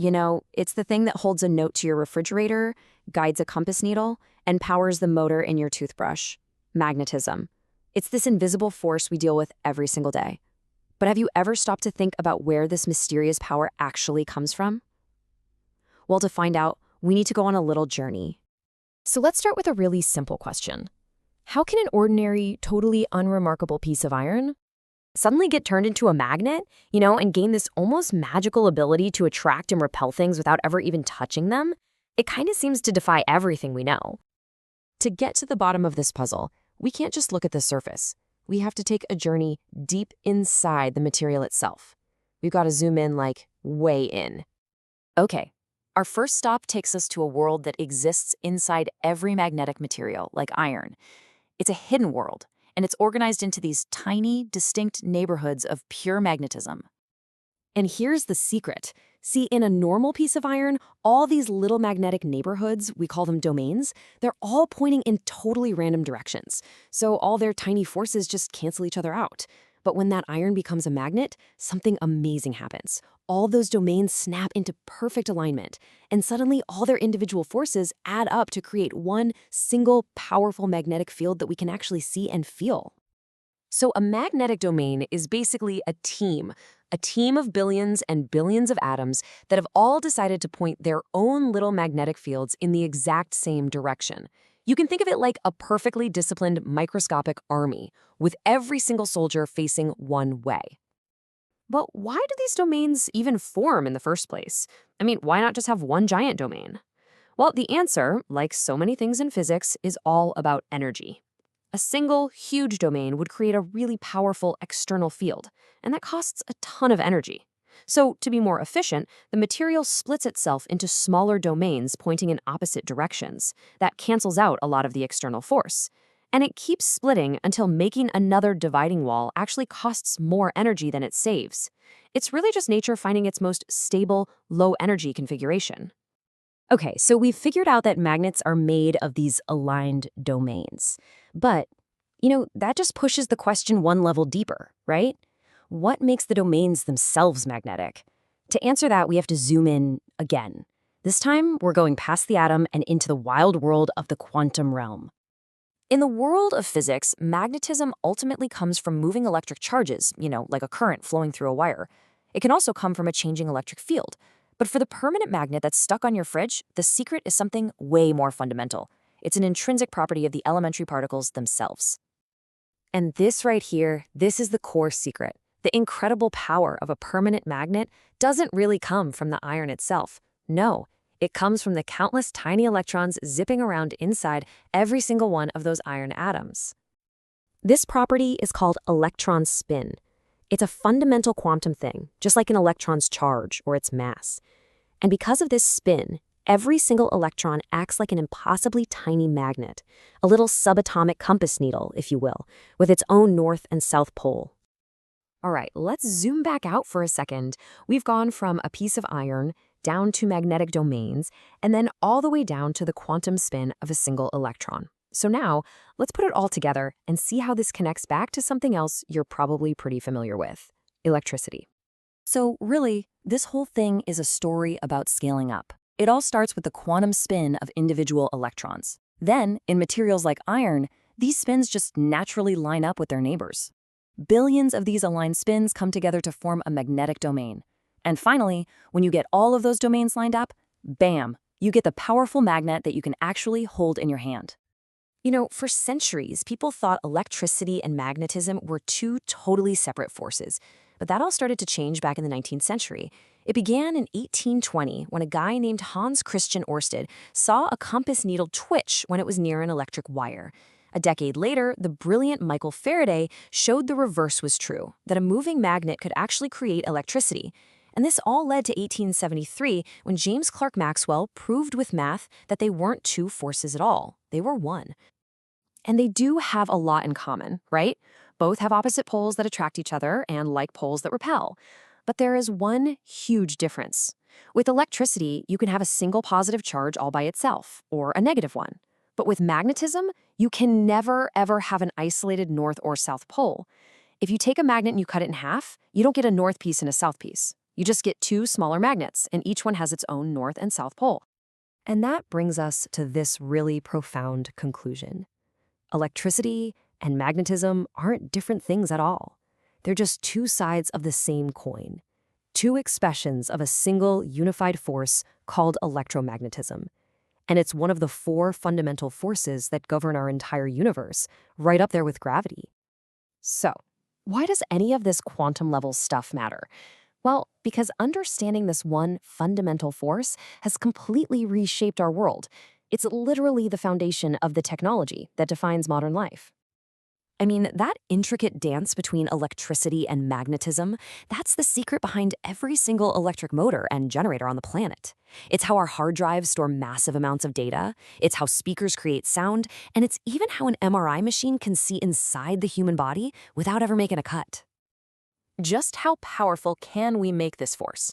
You know, it's the thing that holds a note to your refrigerator, guides a compass needle, and powers the motor in your toothbrush. Magnetism. It's this invisible force we deal with every single day. But have you ever stopped to think about where this mysterious power actually comes from? Well, to find out, we need to go on a little journey. So let's start with a really simple question. How can an ordinary, totally unremarkable piece of iron Suddenly get turned into a magnet, and gain this almost magical ability to attract and repel things without ever even touching them? It kind of seems to defy everything we know. To get to the bottom of this puzzle, we can't just look at the surface. We have to take a journey deep inside the material itself. We've got to zoom in way in. Okay, our first stop takes us to a world that exists inside every magnetic material, like iron. It's a hidden world, and it's organized into these tiny, distinct neighborhoods of pure magnetism. And here's the secret. See, in a normal piece of iron, all these little magnetic neighborhoods, we call them domains, they're all pointing in totally random directions. So all their tiny forces just cancel each other out. But when that iron becomes a magnet, something amazing happens. All those domains snap into perfect alignment, and suddenly all their individual forces add up to create one single powerful magnetic field that we can actually see and feel. So a magnetic domain is basically a team of billions and billions of atoms that have all decided to point their own little magnetic fields in the exact same direction. You can think of it like a perfectly disciplined microscopic army, with every single soldier facing one way. But why do these domains even form in the first place? I mean, why not just have one giant domain? Well, the answer, like so many things in physics, is all about energy. A single, huge domain would create a really powerful external field, and that costs a ton of energy. So, to be more efficient, the material splits itself into smaller domains pointing in opposite directions. That cancels out a lot of the external force. And it keeps splitting until making another dividing wall actually costs more energy than it saves. It's really just nature finding its most stable, low-energy configuration. Okay, so we've figured out that magnets are made of these aligned domains. But, that just pushes the question one level deeper, right? What makes the domains themselves magnetic? To answer that, we have to zoom in again. This time, we're going past the atom and into the wild world of the quantum realm. In the world of physics, magnetism ultimately comes from moving electric charges, like a current flowing through a wire. It can also come from a changing electric field. But for the permanent magnet that's stuck on your fridge, the secret is something way more fundamental. It's an intrinsic property of the elementary particles themselves. And this right here, this is the core secret. The incredible power of a permanent magnet doesn't really come from the iron itself. No, it comes from the countless tiny electrons zipping around inside every single one of those iron atoms. This property is called electron spin. It's a fundamental quantum thing, just like an electron's charge or its mass. And because of this spin, every single electron acts like an impossibly tiny magnet, a little subatomic compass needle, if you will, with its own north and south pole. All right, let's zoom back out for a second. We've gone from a piece of iron down to magnetic domains, and then all the way down to the quantum spin of a single electron. So now, let's put it all together and see how this connects back to something else you're probably pretty familiar with: electricity. So really, this whole thing is a story about scaling up. It all starts with the quantum spin of individual electrons. Then, in materials like iron, these spins just naturally line up with their neighbors. Billions of these aligned spins come together to form a magnetic domain. And finally, when you get all of those domains lined up, bam, you get the powerful magnet that you can actually hold in your hand. For centuries, people thought electricity and magnetism were two totally separate forces. But that all started to change back in the 19th century. It began in 1820 when a guy named Hans Christian Oersted saw a compass needle twitch when it was near an electric wire. A decade later, the brilliant Michael Faraday showed the reverse was true, that a moving magnet could actually create electricity. And this all led to 1873 when James Clerk Maxwell proved with math that they weren't two forces at all. They were one. And they do have a lot in common, right? Both have opposite poles that attract each other and like poles that repel. But there is one huge difference. With electricity, you can have a single positive charge all by itself, or a negative one. But with magnetism, you can never, ever have an isolated north or south pole. If you take a magnet and you cut it in half, you don't get a north piece and a south piece. You just get two smaller magnets, and each one has its own north and south pole. And that brings us to this really profound conclusion. Electricity and magnetism aren't different things at all. They're just two sides of the same coin, two expressions of a single unified force called electromagnetism. And it's one of the four fundamental forces that govern our entire universe, right up there with gravity. So, why does any of this quantum-level stuff matter? Well, because understanding this one fundamental force has completely reshaped our world. It's literally the foundation of the technology that defines modern life. I mean, that intricate dance between electricity and magnetism, that's the secret behind every single electric motor and generator on the planet. It's how our hard drives store massive amounts of data, it's how speakers create sound, and it's even how an MRI machine can see inside the human body without ever making a cut. Just how powerful can we make this force?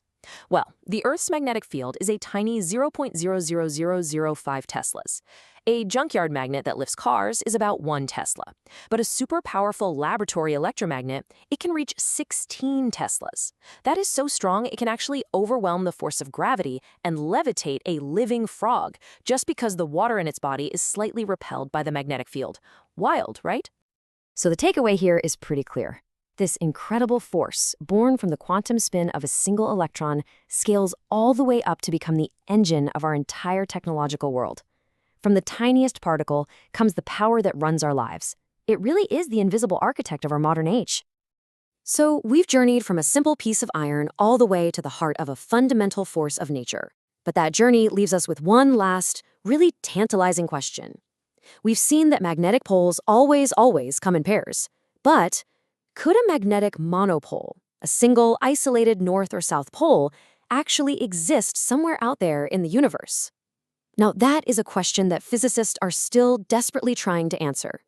Well, the Earth's magnetic field is a tiny 0.00005 Teslas. A junkyard magnet that lifts cars is about 1 Tesla. But a super powerful laboratory electromagnet, it can reach 16 Teslas. That is so strong it can actually overwhelm the force of gravity and levitate a living frog, just because the water in its body is slightly repelled by the magnetic field. Wild, right? So the takeaway here is pretty clear. This incredible force, born from the quantum spin of a single electron, scales all the way up to become the engine of our entire technological world. From the tiniest particle comes the power that runs our lives. It really is the invisible architect of our modern age. So we've journeyed from a simple piece of iron all the way to the heart of a fundamental force of nature. But that journey leaves us with one last, really tantalizing question. We've seen that magnetic poles always come in pairs. But could a magnetic monopole, a single isolated north or south pole, actually exist somewhere out there in the universe? Now, that is a question that physicists are still desperately trying to answer.